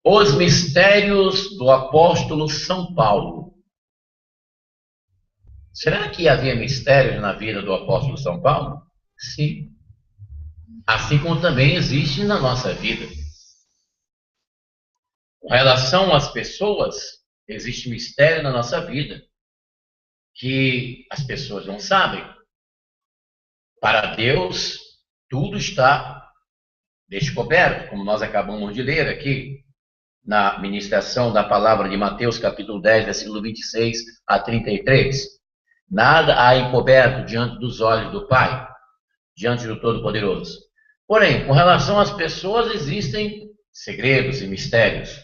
Os mistérios do apóstolo São Paulo. Será que havia mistérios na vida do apóstolo São Paulo? Sim. Assim como também existe na nossa vida. Com relação às pessoas, existe mistério na nossa vida que as pessoas não sabem. Para Deus, tudo está descoberto, como nós acabamos de ler aqui na ministração da palavra de Mateus, capítulo 10, versículo 26 a 33. Nada há encoberto diante dos olhos do Pai, diante do Todo-Poderoso. Porém, com relação às pessoas, existem segredos e mistérios.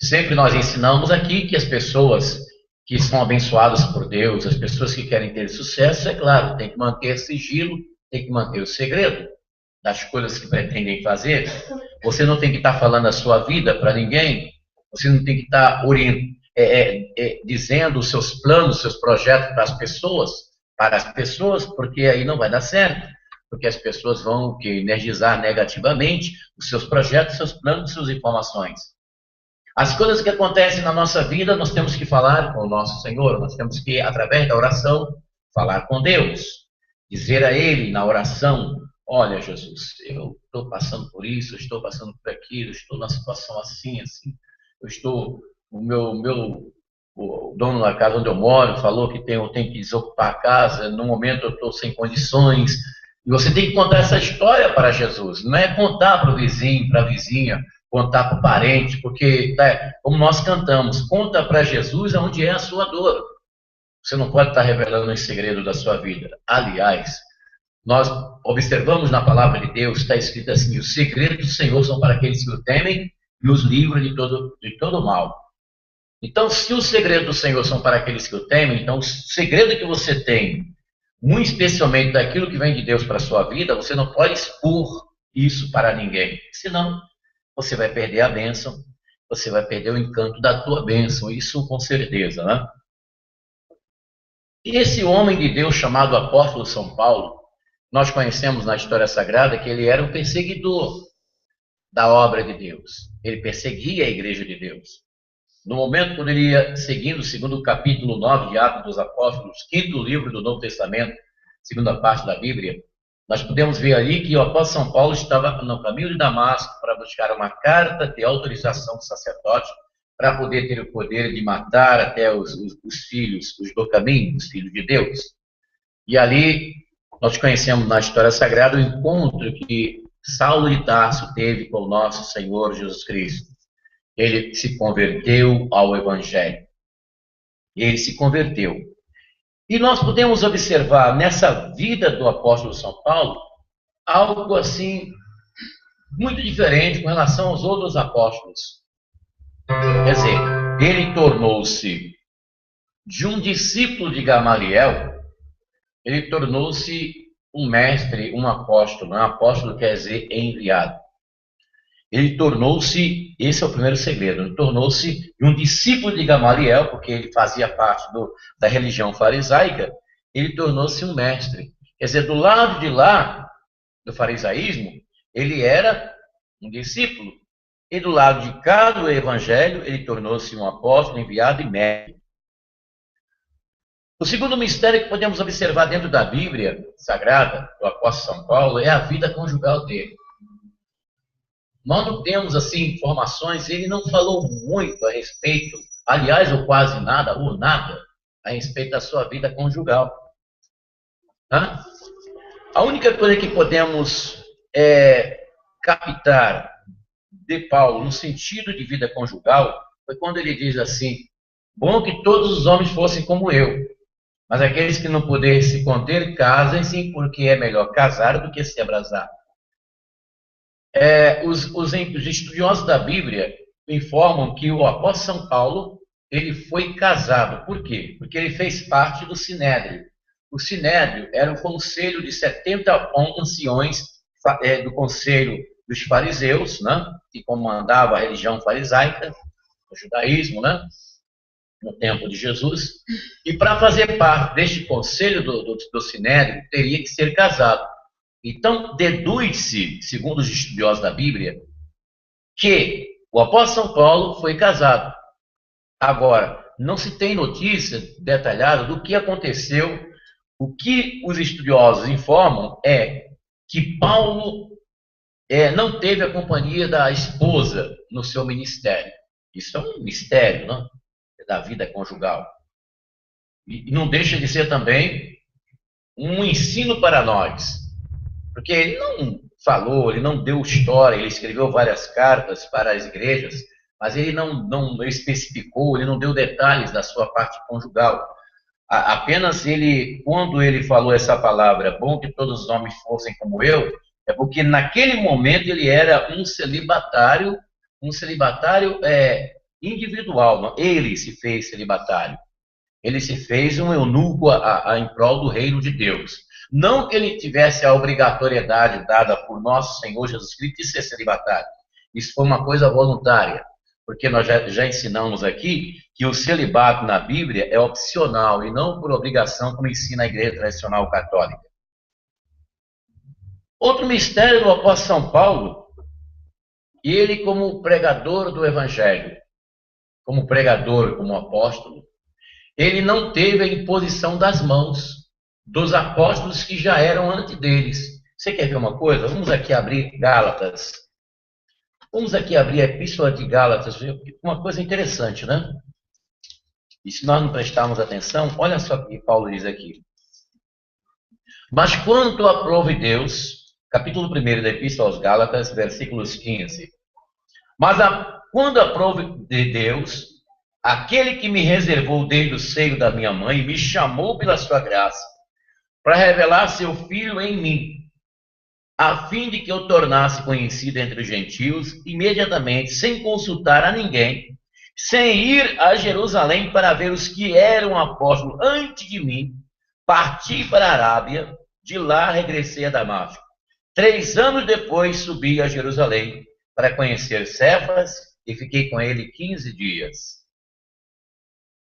Sempre nós ensinamos aqui que as pessoas que são abençoadas por Deus, as pessoas que querem ter sucesso, é claro, tem que manter sigilo, tem que manter o segredo das coisas que pretendem fazer. Você não tem que estar falando a sua vida para ninguém, você não tem que estar dizendo os seus planos, os seus projetos para as pessoas, porque aí não vai dar certo, porque as pessoas vão energizar negativamente os seus projetos, seus planos, suas informações. As coisas que acontecem na nossa vida, nós temos que falar com o nosso Senhor, nós temos que, através da oração, falar com Deus, dizer a Ele na oração: olha, Jesus, eu estou passando por isso, eu estou passando por aquilo, estou numa situação assim, eu estou, o dono da casa onde eu moro falou que eu tenho que desocupar a casa, no momento eu estou sem condições, e você tem que contar essa história para Jesus, não é contar para o vizinho, para a vizinha, contar para o parente, porque, como nós cantamos, conta para Jesus onde é a sua dor. Você não pode estar revelando esse segredo da sua vida. Aliás, nós observamos na palavra de Deus, está escrito assim: os segredos do Senhor são para aqueles que o temem e os livra de todo mal. Então, se os segredos do Senhor são para aqueles que o temem, então o segredo que você tem, muito especialmente daquilo que vem de Deus para a sua vida, você não pode expor isso para ninguém, senão você vai perder a bênção, você vai perder o encanto da tua bênção, isso com certeza, né? E esse homem de Deus chamado apóstolo São Paulo, nós conhecemos na história sagrada que ele era um perseguidor da obra de Deus. Ele perseguia a igreja de Deus. No momento quando ele ia seguindo, segundo o capítulo 9 de Atos dos Apóstolos, quinto livro do Novo Testamento, segunda parte da Bíblia, nós podemos ver ali que o apóstolo São Paulo estava no caminho de Damasco para buscar uma carta de autorização do sacerdote para poder ter o poder de matar até os filhos, os do caminho, os filhos de Deus. E ali nós conhecemos na história sagrada o encontro que Saulo de Tarso teve com o nosso Senhor Jesus Cristo. Ele se converteu ao Evangelho. Ele se converteu. E nós podemos observar nessa vida do apóstolo São Paulo algo assim muito diferente com relação aos outros apóstolos. Quer dizer, ele tornou-se de um discípulo de Gamaliel, ele tornou-se um mestre, um apóstolo. Um apóstolo quer dizer enviado. Ele tornou-se, esse é o primeiro segredo, ele tornou-se um discípulo de Gamaliel, porque ele fazia parte da religião farisaica, ele tornou-se um mestre. Quer dizer, do lado de lá, do farisaísmo, ele era um discípulo. E do lado de cá do evangelho, ele tornou-se um apóstolo, enviado e mestre. O segundo mistério que podemos observar dentro da Bíblia Sagrada, do apóstolo São Paulo, é a vida conjugal dele. Nós não temos, assim, informações, ele não falou muito a respeito, aliás, ou quase nada, ou nada, a respeito da sua vida conjugal. Tá? A única coisa que podemos captar de Paulo no sentido de vida conjugal foi quando ele diz assim: bom que todos os homens fossem como eu, mas aqueles que não puderem se conter, casem-se, porque é melhor casar do que se abrasar. Os estudiosos da Bíblia informam que o apóstolo São Paulo ele foi casado. Por quê? Porque ele fez parte do Sinédrio. O Sinédrio era um conselho de 70 anciões do conselho dos fariseus, né, que comandava a religião farisaica, o judaísmo, né, no tempo de Jesus. E para fazer parte deste conselho do Sinédrio, teria que ser casado. Então, deduz-se, segundo os estudiosos da Bíblia, que O apóstolo São Paulo foi casado. Agora, não se tem notícia detalhada do que aconteceu. O que os estudiosos informam é que Paulo não teve a companhia da esposa no seu ministério. Isso é um mistério, não? Da vida conjugal. E não deixa de ser também um ensino para nós. Porque ele não falou, ele não deu história, ele escreveu várias cartas para as igrejas, mas ele não especificou, ele não deu detalhes da sua parte conjugal. Apenas ele, quando ele falou essa palavra, bom que todos os homens fossem como eu, é porque naquele momento ele era um celibatário individual. Não? Ele se fez celibatário. Ele se fez um eunuco em prol do reino de Deus. Não que ele tivesse a obrigatoriedade dada por nosso Senhor Jesus Cristo de ser celibatário. Isso foi uma coisa voluntária. Porque nós já ensinamos aqui que o celibato na Bíblia é opcional e não por obrigação, como ensina a igreja tradicional católica. Outro mistério do apóstolo São Paulo, ele como pregador do evangelho, como pregador, como apóstolo, ele não teve a imposição das mãos dos apóstolos que já eram antes deles. Você quer ver uma coisa? Vamos aqui abrir Gálatas. Vamos aqui abrir a Epístola de Gálatas, uma coisa interessante, né? E se nós não prestarmos atenção, olha só o que Paulo diz aqui. Mas quanto aprove Deus, capítulo 1 da Epístola aos Gálatas, versículos 15. Mas quando aprove de Deus, aquele que me reservou desde o seio da minha mãe, me chamou pela sua graça, para revelar seu Filho em mim, a fim de que eu tornasse conhecido entre os gentios, imediatamente, sem consultar a ninguém, sem ir a Jerusalém para ver os que eram apóstolos antes de mim, parti para a Arábia, de lá regressei a Damasco. 3 anos depois subi a Jerusalém para conhecer Cefas e fiquei com ele 15 dias.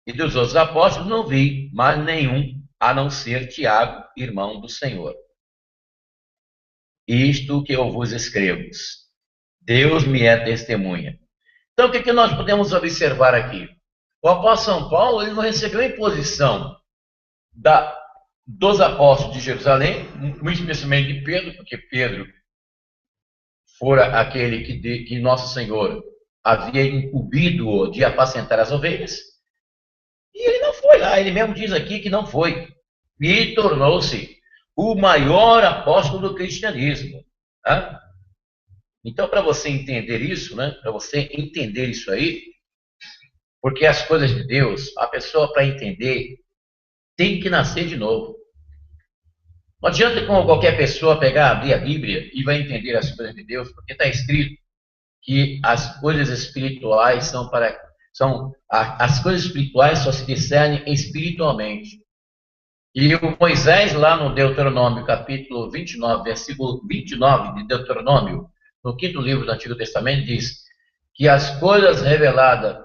E dos outros apóstolos não vi mais nenhum, a não ser Tiago, irmão do Senhor. Isto que eu vos escrevo, Deus me é testemunha. Então, o que nós podemos observar aqui? O apóstolo São Paulo ele não recebeu imposição dos apóstolos de Jerusalém, muito especialmente de Pedro, porque Pedro fora aquele que Nosso Senhor havia incumbido de apacentar as ovelhas. E ele não foi lá, ele mesmo diz aqui que não foi. E tornou-se o maior apóstolo do cristianismo. Tá? Então, para você entender isso, né? Para você entender isso aí, porque as coisas de Deus, a pessoa para entender tem que nascer de novo. Não adianta como qualquer pessoa pegar, abrir a Bíblia e vai entender as coisas de Deus, porque está escrito que as coisas espirituais as coisas espirituais só se discernem espiritualmente. E o Moisés, lá no Deuteronômio, capítulo 29, versículo 29 de Deuteronômio, no 5º livro do Antigo Testamento, diz que as coisas reveladas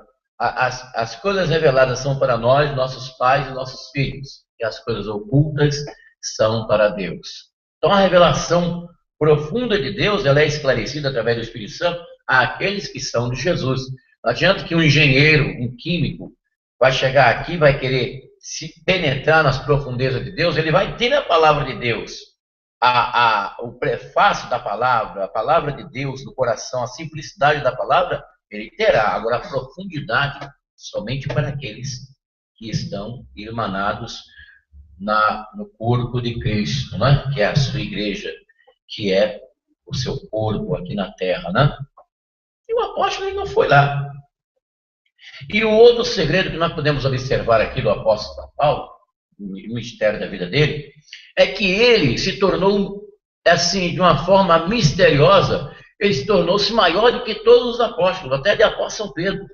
são para nós, nossos pais e nossos filhos, e as coisas ocultas são para Deus. Então, a revelação profunda de Deus, ela é esclarecida através do Espírito Santo àqueles que são de Jesus. Não adianta que um engenheiro, um químico, vai chegar aqui, vai querer se penetrar nas profundezas de Deus, ele vai ter a palavra de Deus, o prefácio da palavra, a palavra de Deus no coração, a simplicidade da palavra, ele terá. Agora, a profundidade somente para aqueles que estão irmanados no corpo de Cristo, né? Que é a sua igreja, que é o seu corpo aqui na terra, né? E o apóstolo ele não foi lá. E o outro segredo que nós podemos observar aqui do apóstolo São Paulo, o mistério da vida dele, é que ele se tornou, assim, de uma forma misteriosa, ele se tornou-se maior do que todos os apóstolos, até de apóstolo São Pedro.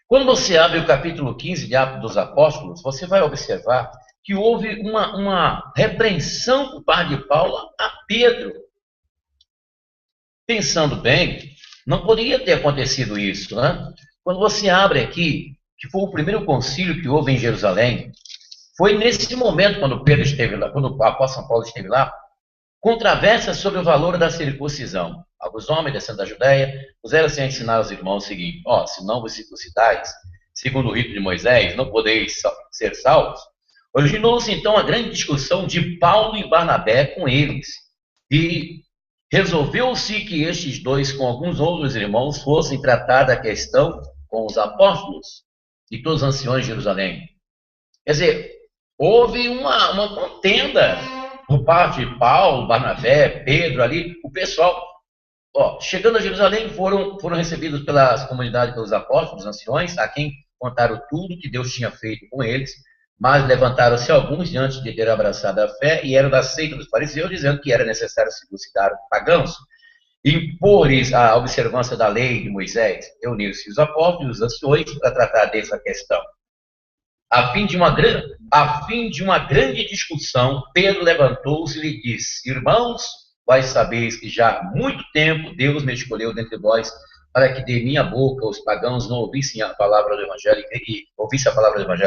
Quando você abre o capítulo 15 de Atos dos Apóstolos, você vai observar que houve uma repreensão por parte de Paulo a Pedro. Pensando bem, não poderia ter acontecido isso, né? Quando você abre aqui, que foi o primeiro concílio que houve em Jerusalém, foi nesse momento, quando Pedro esteve lá, quando o apóstolo São Paulo esteve lá, controvérsia sobre o valor da circuncisão. alguns homens descendo da Judéia, puseram-se a ensinar aos irmãos o seguinte: se não vos circuncidais, segundo o rito de Moisés, não podeis ser salvos. Originou-se então a grande discussão de Paulo e Barnabé com eles. E resolveu-se que estes dois, com alguns outros irmãos, fossem tratar da questão com os apóstolos e todos os anciões de Jerusalém. Quer dizer, houve uma contenda por parte de Paulo, Barnabé, Pedro ali, o pessoal. Chegando a Jerusalém, foram recebidos pelas comunidades, pelos apóstolos, os anciões, a quem contaram tudo que Deus tinha feito com eles, mas levantaram-se alguns diante de ter abraçado a fé e eram da seita dos fariseus, dizendo que era necessário circuncidar os pagãos, impor-lhes a observância da lei de Moisés. Reuniram-se os apóstolos e os anciões para tratar dessa questão. A fim de uma grande discussão, Pedro levantou-se e lhe disse: irmãos, vós sabeis que já há muito tempo Deus me escolheu dentre vós para que de minha boca os pagãos não ouvissem a palavra do Evangelho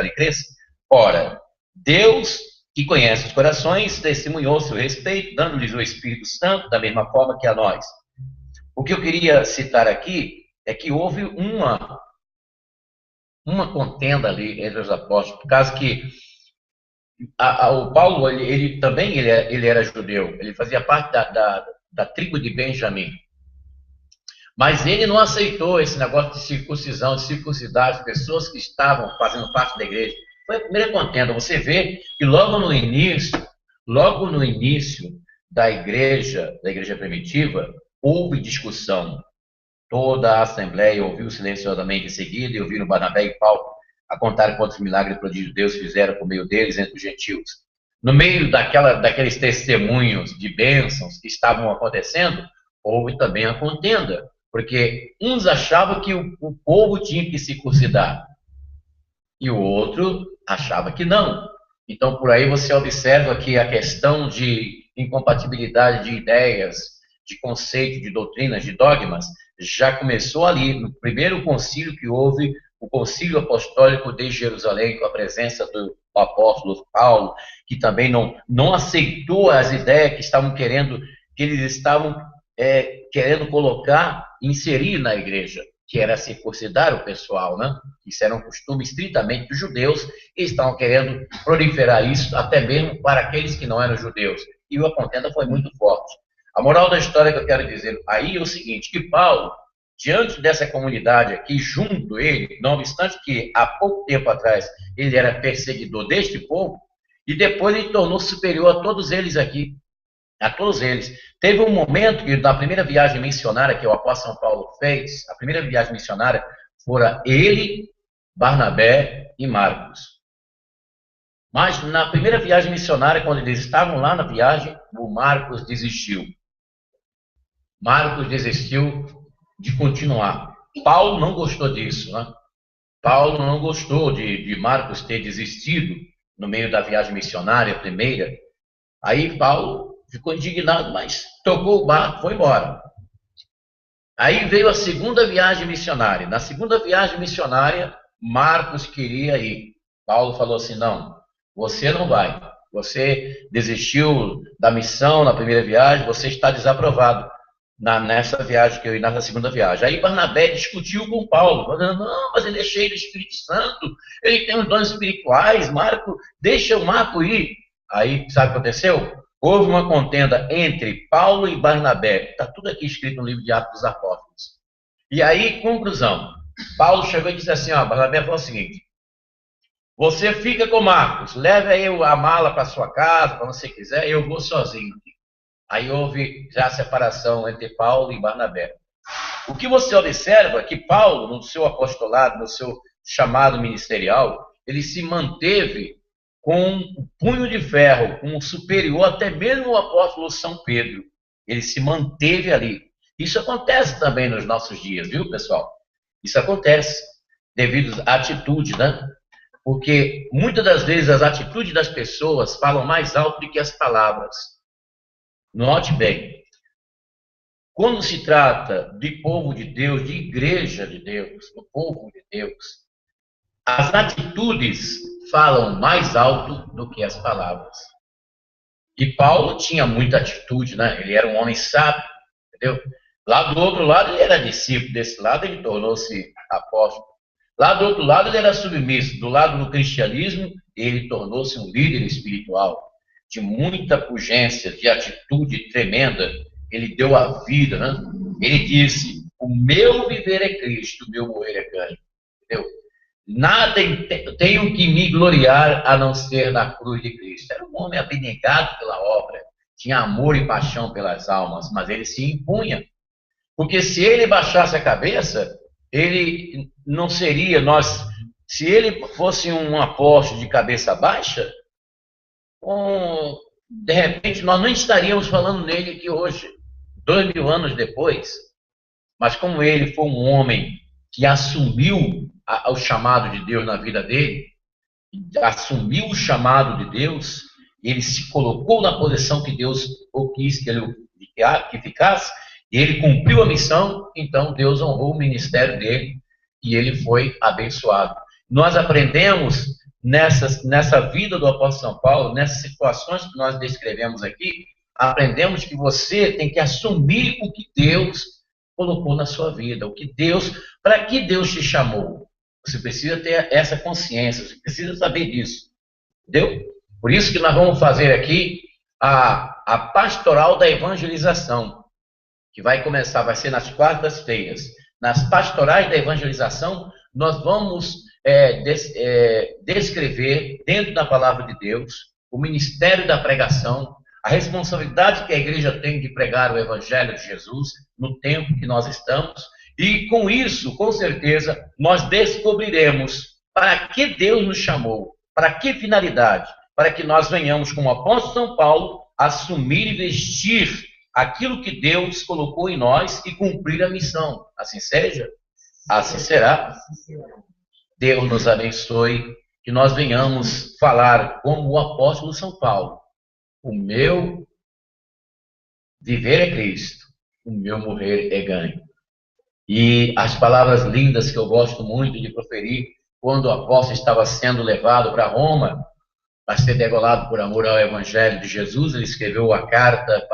e crescem. Ora, Deus, que conhece os corações, testemunhou seu respeito, dando-lhes o Espírito Santo, da mesma forma que a nós. O que eu queria citar aqui é que houve uma contenda ali entre os apóstolos, por causa que o Paulo, ele também era judeu, ele fazia parte da tribo de Benjamim. Mas ele não aceitou esse negócio de circuncisão, de circuncidar as pessoas que estavam fazendo parte da igreja. Foi a primeira contenda. Você vê que logo no início da igreja primitiva, houve discussão. Toda a assembleia ouviu silenciosamente em seguida e ouviram Barnabé e Paulo a contar quantos milagres e prodígios Deus fizeram por meio deles entre os gentios. No meio daqueles testemunhos de bênçãos que estavam acontecendo, houve também a contenda, porque uns achavam que o povo tinha que circuncidar e o outro achava que não. Então, por aí você observa que a questão de incompatibilidade de ideias, de conceitos, de doutrinas, de dogmas, já começou ali, no primeiro concílio que houve, o concílio apostólico de Jerusalém, com a presença do apóstolo Paulo, que também não aceitou as ideias que eles estavam querendo colocar, inserir na igreja, que era circuncidar o pessoal, né? Isso era um costume estritamente dos judeus, e estavam querendo proliferar isso até mesmo para aqueles que não eram judeus. E a contenda foi muito forte. A moral da história que eu quero dizer aí é o seguinte, que Paulo, diante dessa comunidade aqui, junto ele, não obstante que há pouco tempo atrás ele era perseguidor deste povo, e depois ele tornou superior a todos eles aqui, a todos eles. Teve um momento que na primeira viagem missionária que o apóstolo São Paulo fez, a primeira viagem missionária, fora ele, Barnabé e Marcos. Mas na primeira viagem missionária, quando eles estavam lá na viagem, o Marcos desistiu. Marcos desistiu de continuar. Paulo não gostou disso, né? Paulo não gostou de Marcos ter desistido no meio da viagem missionária primeira. Aí Paulo ficou indignado, mas tocou o barco, foi embora. Aí veio a segunda viagem missionária. Na segunda viagem missionária, Marcos queria ir. Paulo falou assim, não, você não vai. Você desistiu da missão na primeira viagem, você está desaprovado nessa viagem que eu ia, nessa segunda viagem. Aí Barnabé discutiu com Paulo, falando, não, mas ele é cheio do Espírito Santo, ele tem os dons espirituais, deixa o Marco ir. Aí, sabe o que aconteceu? Houve uma contenda entre Paulo e Barnabé. Está tudo aqui escrito no livro de Atos dos Apóstolos. E aí, conclusão. Paulo chegou e disse assim, Barnabé falou o seguinte, você fica com Marcos, leve aí a mala para sua casa, para você quiser, eu vou sozinho. Aí houve já a separação entre Paulo e Barnabé. O que você observa é que Paulo, no seu apostolado, no seu chamado ministerial, ele se manteve com o punho de ferro, com o superior, até mesmo o apóstolo São Pedro. Ele se manteve ali. Isso acontece também nos nossos dias, viu, pessoal? Isso acontece devido à atitude, né? Porque muitas das vezes as atitudes das pessoas falam mais alto do que as palavras. Note bem, quando se trata de povo de Deus, de igreja de Deus, do povo de Deus, as atitudes falam mais alto do que as palavras. E Paulo tinha muita atitude, né? Ele era um homem sábio, entendeu? Lá do outro lado ele era discípulo, desse lado ele tornou-se apóstolo. Lá do outro lado ele era submisso, do lado do cristianismo ele tornou-se um líder espiritual, de muita pujança, de atitude tremenda. Ele deu a vida, né? Ele disse: o meu viver é Cristo, o meu morrer é ganho. Entendeu? Nada tenho que me gloriar a não ser na cruz de Cristo. Era um homem abnegado pela obra, tinha amor e paixão pelas almas, mas ele se impunha. Porque se ele baixasse a cabeça, ele não seria nós. Se ele fosse um apóstolo de cabeça baixa, de repente nós não estaríamos falando nele aqui hoje, 2000 anos depois. Mas como ele foi um homem que assumiu o chamado de Deus na vida dele, assumiu o chamado de Deus, ele se colocou na posição que Deus quis que ele que ficasse, e ele cumpriu a missão, então Deus honrou o ministério dele e ele foi abençoado. Nós aprendemos nessa vida do apóstolo São Paulo, nessas situações que nós descrevemos aqui, aprendemos que você tem que assumir o que Deus colocou na sua vida, para que Deus te chamou. Você precisa ter essa consciência, você precisa saber disso, entendeu? Por isso que nós vamos fazer aqui a pastoral da evangelização, que vai começar, vai ser nas quartas-feiras. Nas pastorais da evangelização, nós vamos descrever, dentro da palavra de Deus, o ministério da pregação, a responsabilidade que a igreja tem de pregar o evangelho de Jesus no tempo que nós estamos, e com isso, com certeza, nós descobriremos para que Deus nos chamou, para que finalidade, para que nós venhamos, como o apóstolo São Paulo, assumir e vestir aquilo que Deus colocou em nós e cumprir a missão. Assim seja, assim será. Deus nos abençoe, que nós venhamos falar como o apóstolo São Paulo: o meu viver é Cristo, o meu morrer é ganho. E as palavras lindas que eu gosto muito de proferir, quando o apóstolo estava sendo levado para Roma, para ser degolado por amor ao evangelho de Jesus, ele escreveu a carta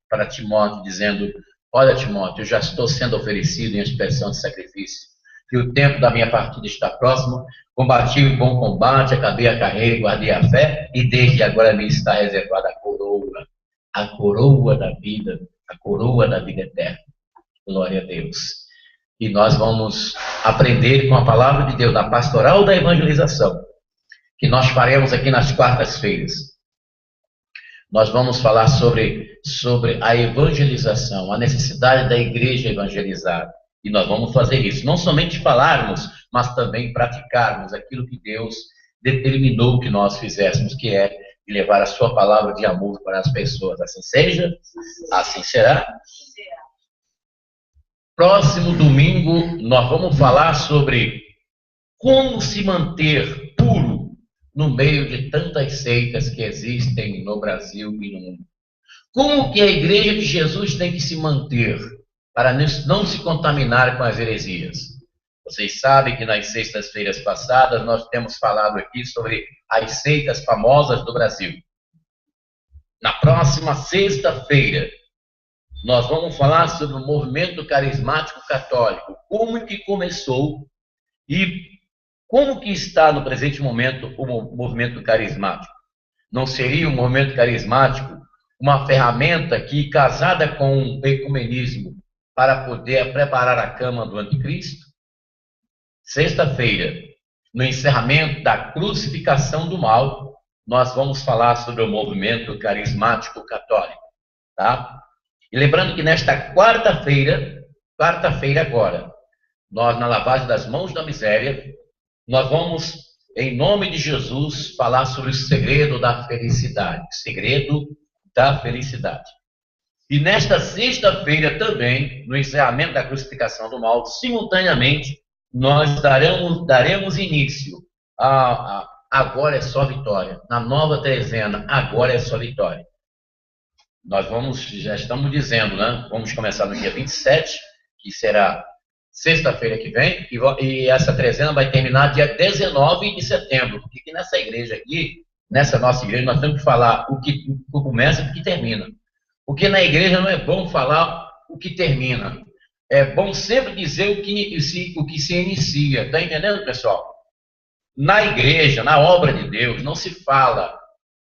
para Timóteo, dizendo: olha, Timóteo, eu já estou sendo oferecido em expressão de sacrifício, e o tempo da minha partida está próximo. Combati o bom combate, acabei a carreira e guardei a fé, e desde agora me está reservada a coroa da vida eterna. Glória a Deus. E nós vamos aprender com a palavra de Deus, na pastoral da evangelização, que nós faremos aqui nas quartas-feiras. Nós vamos falar sobre a evangelização, a necessidade da igreja evangelizar. E nós vamos fazer isso, não somente falarmos, mas também praticarmos aquilo que Deus determinou que nós fizéssemos, que é levar a sua palavra de amor para as pessoas. Assim seja, assim será. Próximo domingo, nós vamos falar sobre como se manter puro no meio de tantas seitas que existem no Brasil e no mundo. Como que a igreja de Jesus tem que se manter para não se contaminar com as heresias? Vocês sabem que nas sextas-feiras passadas nós temos falado aqui sobre as seitas famosas do Brasil. Na próxima sexta-feira, nós vamos falar sobre o movimento carismático católico, como que começou e como que está no presente momento o movimento carismático. Não seria o movimento carismático uma ferramenta que, casada com o ecumenismo, para poder preparar a cama do anticristo? Sexta-feira, no encerramento da crucificação do mal, nós vamos falar sobre o movimento carismático católico, tá? E lembrando que nesta quarta-feira agora, nós, na lavagem das mãos da miséria, nós vamos, em nome de Jesus, falar sobre o segredo da felicidade. Segredo da felicidade. E nesta sexta-feira também, no encerramento da crucificação do mal, simultaneamente, nós daremos início a Agora é Só Vitória. Na nova trezena, Agora é Só Vitória. Nós já estamos dizendo, né? Vamos começar no dia 27, que será sexta-feira que vem, e essa trezena vai terminar dia 19 de setembro, porque aqui nessa igreja aqui, nessa nossa igreja, nós temos que falar o que começa e o que termina. Porque na igreja não é bom falar o que termina. É bom sempre dizer o que se inicia. Está entendendo, pessoal? Na igreja, na obra de Deus, não se fala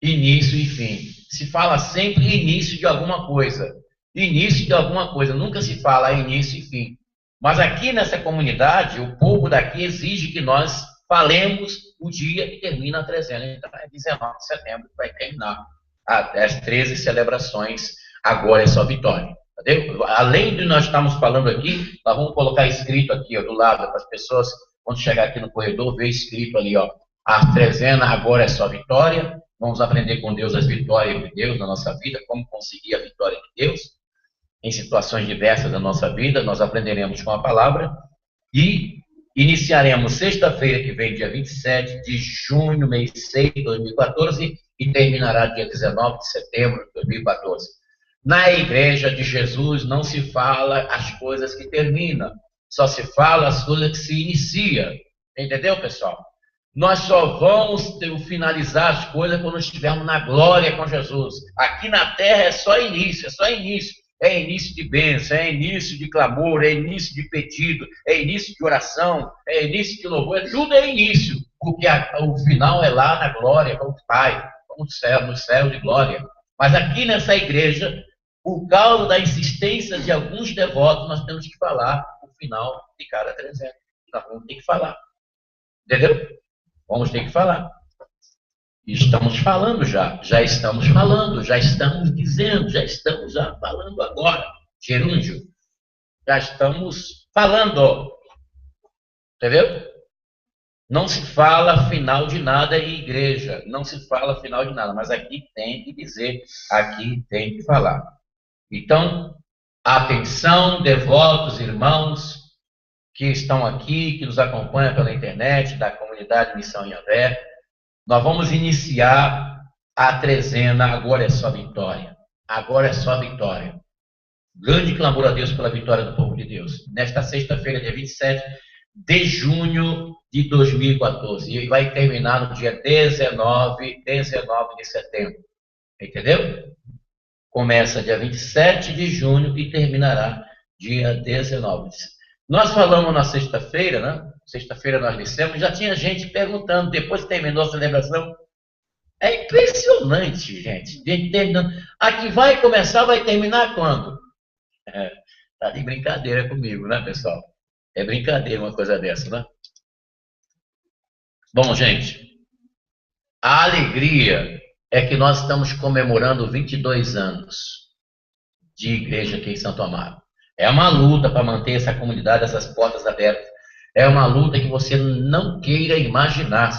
início e fim. Se fala sempre início de alguma coisa. Início de alguma coisa. Nunca se fala início e fim. Mas aqui nessa comunidade, o povo daqui exige que nós falemos o dia que termina a trezena. Então, é 19 de setembro que vai terminar as 13 celebrações. Agora é só vitória. Entendeu? Além de nós estarmos falando aqui, nós vamos colocar escrito aqui, ó, do lado, para as pessoas, quando chegar aqui no corredor, ver escrito ali, ó, a trezena agora é só vitória. Vamos aprender com Deus as vitórias de Deus na nossa vida, como conseguir a vitória de Deus em situações diversas da nossa vida. Nós aprenderemos com a palavra e iniciaremos sexta-feira que vem, dia 27 de junho, mês 6 de 2014, e terminará dia 19 de setembro de 2014. Na igreja de Jesus não se fala as coisas que terminam, só se fala as coisas que se inicia. Entendeu, pessoal? Nós só vamos finalizar as coisas quando estivermos na glória com Jesus. Aqui na terra é só início, é só início. É início de bênção, é início de clamor, é início de pedido, é início de oração, é início de louvor, tudo é início, porque o final é lá na glória com o Pai, no céu de glória. Mas aqui nessa igreja, por causa da insistência de alguns devotos, nós temos que falar o final de cada trezena. Nós vamos ter que falar. Entendeu? Vamos ter que falar. Estamos falando já estamos falando, já estamos dizendo, já estamos falando agora. Gerúndio, já estamos falando. Entendeu? Não se fala final de nada em igreja, não se fala final de nada, mas aqui tem que dizer, aqui tem que falar. Então, atenção, devotos, irmãos que estão aqui, que nos acompanham pela internet, da comunidade Missão Yahvé. Nós vamos iniciar a trezena, agora é só vitória. Agora é só vitória. Grande clamor a Deus pela vitória do povo de Deus. Nesta sexta-feira, dia 27 de junho de 2014. E vai terminar no dia 19 de setembro. Entendeu? Começa dia 27 de junho e terminará dia 19. Nós falamos na sexta-feira, né? Sexta-feira nós dissemos, já tinha gente perguntando, depois que terminou a celebração. É impressionante, gente. Aqui vai começar, vai terminar quando? Tá de brincadeira comigo, né, pessoal? É brincadeira uma coisa dessa, né? Bom, gente, a alegria é que nós estamos comemorando 22 anos de igreja aqui em Santo Amaro. É uma luta para manter essa comunidade, essas portas abertas. É uma luta que você não queira imaginar.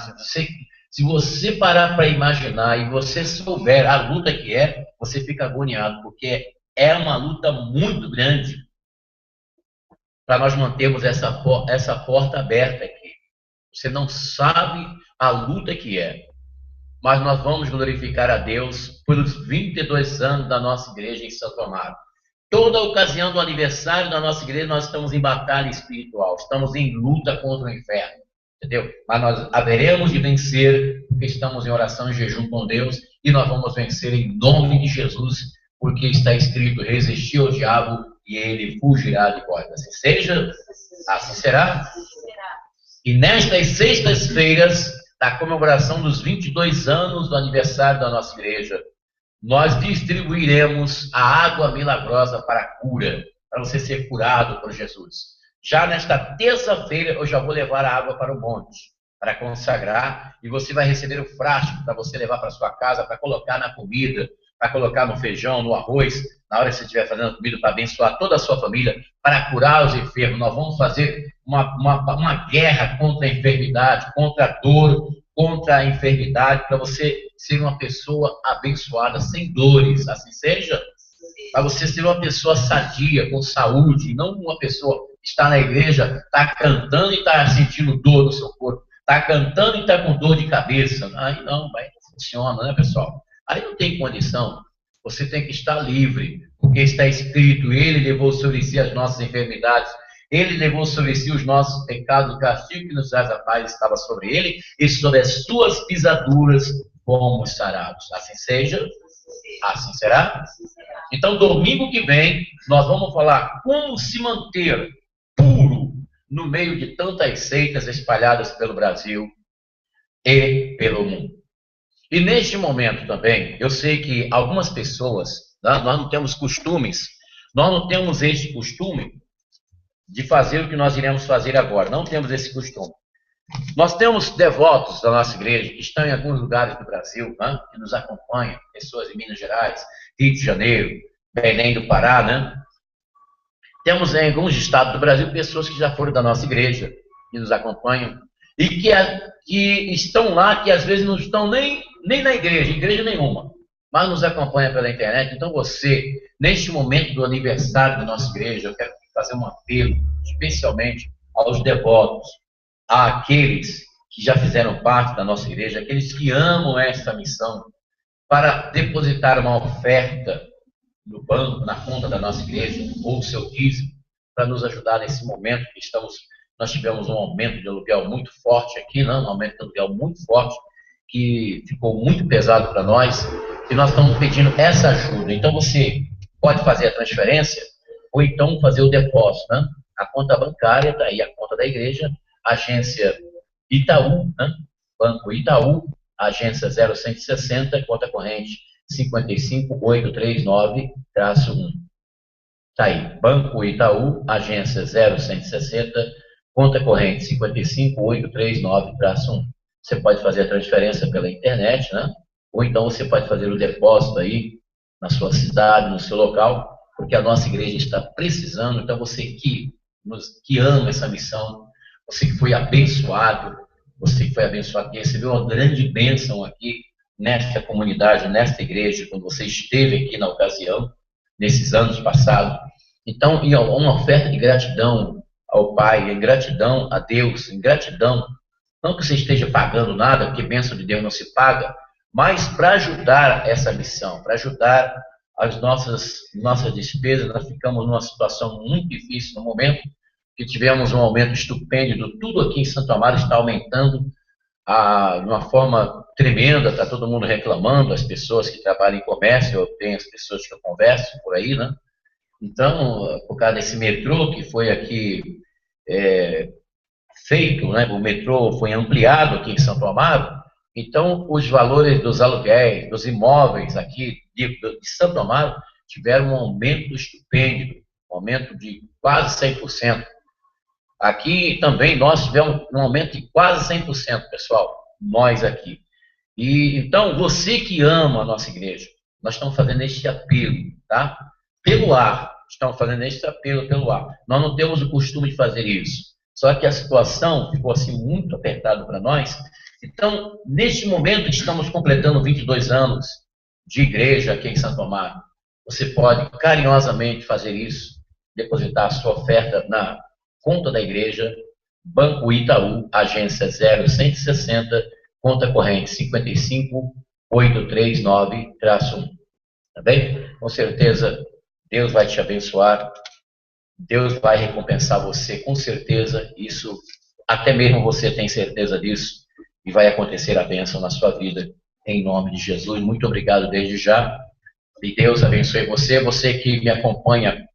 Se você parar para imaginar e você souber a luta que é, você fica agoniado, porque é uma luta muito grande para nós mantermos essa porta aberta aqui. Você não sabe a luta que é. Mas nós vamos glorificar a Deus pelos 22 anos da nossa igreja em Santo Amaro. Toda ocasião do aniversário da nossa igreja, nós estamos em batalha espiritual, estamos em luta contra o inferno, entendeu? Mas nós haveremos de vencer, porque estamos em oração e jejum com Deus, e nós vamos vencer em nome de Jesus, porque está escrito, resistir ao diabo e ele fugirá de vós. Assim seja, assim será. E nestas sextas-feiras, da comemoração dos 22 anos do aniversário da nossa igreja, nós distribuiremos a água milagrosa para a cura, para você ser curado por Jesus. Já nesta terça-feira, eu já vou levar a água para o monte, para consagrar, e você vai receber o frasco para você levar para sua casa, para colocar na comida, para colocar no feijão, no arroz, na hora que você estiver fazendo comida, para abençoar toda a sua família, para curar os enfermos. Nós vamos fazer uma guerra contra a enfermidade, contra a dor, contra a enfermidade, para você ser uma pessoa abençoada, sem dores, assim seja, para você ser uma pessoa sadia, com saúde, não uma pessoa que está na igreja, está cantando e está sentindo dor no seu corpo, está cantando e está com dor de cabeça. Aí não funciona, né, pessoal? Aí não tem condição. Você tem que estar livre, porque está escrito, ele levou sobre si as nossas enfermidades, ele levou sobre si os nossos pecados, o castigo que nos traz a paz estava sobre ele, e sobre as suas pisaduras fomos sarados. Assim seja, Assim será? Então, domingo que vem, nós vamos falar como se manter puro no meio de tantas seitas espalhadas pelo Brasil e pelo mundo. E neste momento também, eu sei que algumas pessoas, nós não temos costumes, nós não temos este costume de fazer o que nós iremos fazer agora, não temos esse costume. Nós temos devotos da nossa igreja que estão em alguns lugares do Brasil, né, que nos acompanham, pessoas de Minas Gerais, Rio de Janeiro, Belém do Pará, né? Temos em alguns estados do Brasil pessoas que já foram da nossa igreja, que nos acompanham, e que estão lá, que às vezes não estão nem na igreja nenhuma, mas nos acompanham pela internet. Então você, neste momento do aniversário da nossa igreja, eu quero fazer um apelo, especialmente aos devotos, àqueles que já fizeram parte da nossa igreja, aqueles que amam esta missão, para depositar uma oferta no banco, na conta da nossa igreja, ou o seu dízimo, para nos ajudar nesse momento que nós tivemos um aumento de aluguel muito forte aqui, não, um aumento de aluguel muito forte, que ficou muito pesado para nós, e nós estamos pedindo essa ajuda. Então você pode fazer a transferência, ou então fazer o depósito, né? A conta bancária, está aí a conta da igreja, agência Itaú, né? Banco Itaú, agência 0160, conta corrente 55839-1. Está aí, Banco Itaú, agência 0160, conta corrente 55839-1. Você pode fazer a transferência pela internet, né? Ou então você pode fazer o depósito aí na sua cidade, no seu local, porque a nossa igreja está precisando. Então você que ama essa missão, você que foi abençoado, que recebeu uma grande bênção aqui nesta comunidade, nesta igreja, quando você esteve aqui na ocasião, nesses anos passados. Então, e uma oferta de gratidão ao Pai, em gratidão a Deus, em gratidão, não que você esteja pagando nada, porque bênção de Deus não se paga, mas para ajudar essa missão, para ajudar as nossas despesas. Nós ficamos numa situação muito difícil no momento que tivemos um aumento estupendo, tudo aqui em Santo Amaro está aumentando de uma forma tremenda, está todo mundo reclamando, as pessoas que trabalham em comércio, eu tenho as pessoas que eu converso por aí, né? Então, por causa desse metrô que foi aqui feito, né? O metrô foi ampliado aqui em Santo Amaro, então os valores dos aluguéis, dos imóveis aqui de Santo Amaro tiveram um aumento estupendo, um aumento de quase 100%. Aqui também nós tivemos um aumento de quase 100%, pessoal, nós aqui. E então, você que ama a nossa igreja, nós estamos fazendo este apelo, tá? Pelo ar, estamos fazendo este apelo pelo ar. Nós não temos o costume de fazer isso. Só que a situação ficou assim muito apertada para nós. Então, neste momento, estamos completando 22 anos de igreja aqui em Santo Amaro. Você pode carinhosamente fazer isso, depositar a sua oferta na conta da igreja, Banco Itaú, agência 0160, conta corrente 55839-1. Tá bem? Com certeza, Deus vai te abençoar, Deus vai recompensar você, com certeza. Isso, até mesmo você tem certeza disso, e vai acontecer a bênção na sua vida, em nome de Jesus. Muito obrigado desde já, e Deus abençoe você. Você que me acompanha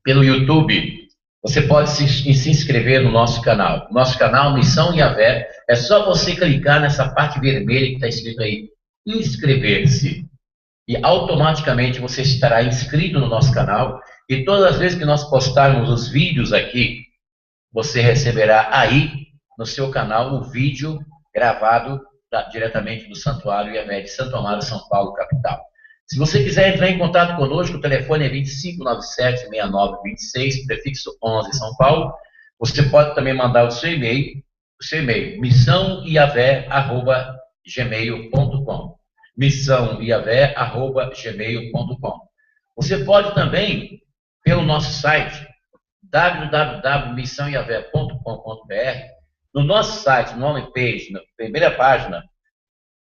pelo YouTube, você pode se inscrever no nosso canal. Nosso canal Missão Yahvé. É só você clicar nessa parte vermelha que está escrito aí, inscrever-se. E automaticamente você estará inscrito no nosso canal. E todas as vezes que nós postarmos os vídeos aqui, você receberá aí no seu canal o vídeo gravado diretamente do Santuário Yahvé de Santo Amaro, São Paulo, capital. Se você quiser entrar em contato conosco, o telefone é 2597-6926, prefixo 11, São Paulo. Você pode também mandar o seu e-mail, missãoiavé@gmail.com. missãoiavé@gmail.com. Você pode também, pelo nosso site, www.missãoiavé.com.br, no nosso site, no homepage, na primeira página,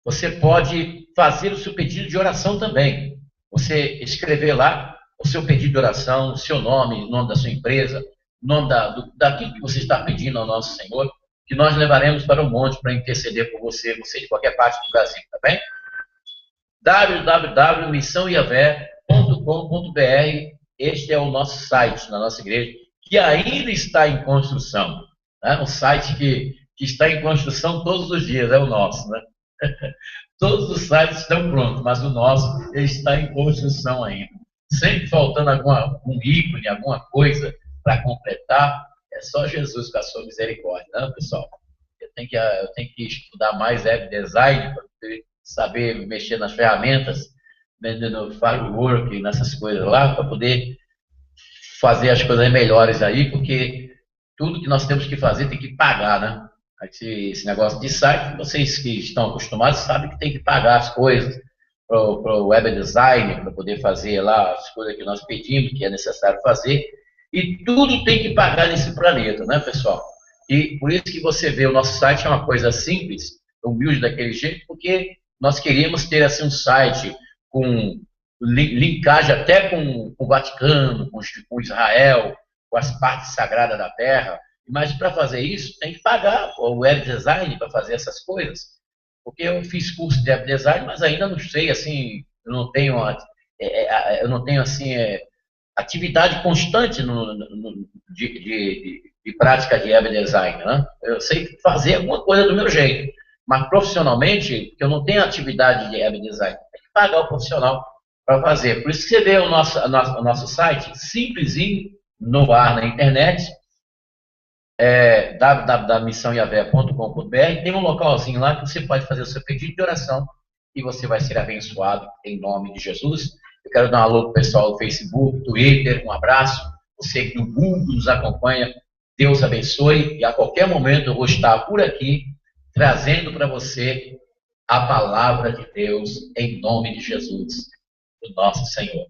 você pode fazer o seu pedido de oração também. Você escrever lá o seu pedido de oração, o seu nome, o nome da sua empresa, o nome daquilo que você está pedindo ao nosso Senhor, que nós levaremos para o monte para interceder por você, você de qualquer parte do Brasil, tá bem? www.missãoiavé.com.br. Este é o nosso site, na nossa igreja, que ainda está em construção. Né? Um site que está em construção todos os dias, é o nosso. Né? Todos os sites estão prontos, mas o nosso ele está em construção ainda. Sempre faltando algum ícone, alguma coisa para completar, é só Jesus com a sua misericórdia, né, pessoal? Eu tenho que estudar mais web design para saber mexer nas ferramentas, né, no Firework, nessas coisas lá, para poder fazer as coisas melhores aí, porque tudo que nós temos que fazer tem que pagar, né? Esse negócio de site, vocês que estão acostumados sabem que tem que pagar as coisas para o web design, para poder fazer lá as coisas que nós pedimos, que é necessário fazer, e tudo tem que pagar nesse planeta, né, pessoal? E por isso que você vê o nosso site é uma coisa simples, humilde daquele jeito, porque nós queríamos ter assim um site com linkagem até com o Vaticano, com Israel, com as partes sagradas da Terra. Mas para fazer isso, tem que pagar o web design para fazer essas coisas. Porque eu fiz curso de web design, mas ainda não sei, assim, eu não tenho assim, atividade constante de prática de web design. Né? Eu sei fazer alguma coisa do meu jeito, mas profissionalmente, eu não tenho atividade de web design. Tem que pagar o profissional para fazer. Por isso que você vê o nosso site simplesinho, no ar na internet, www.missãoiavé.com.br. Tem um localzinho lá que você pode fazer o seu pedido de oração e você vai ser abençoado em nome de Jesus. Eu quero dar um alô para o pessoal do Facebook, Twitter, um abraço. Você que no mundo nos acompanha, Deus abençoe e a qualquer momento eu vou estar por aqui trazendo para você a palavra de Deus em nome de Jesus, o nosso Senhor.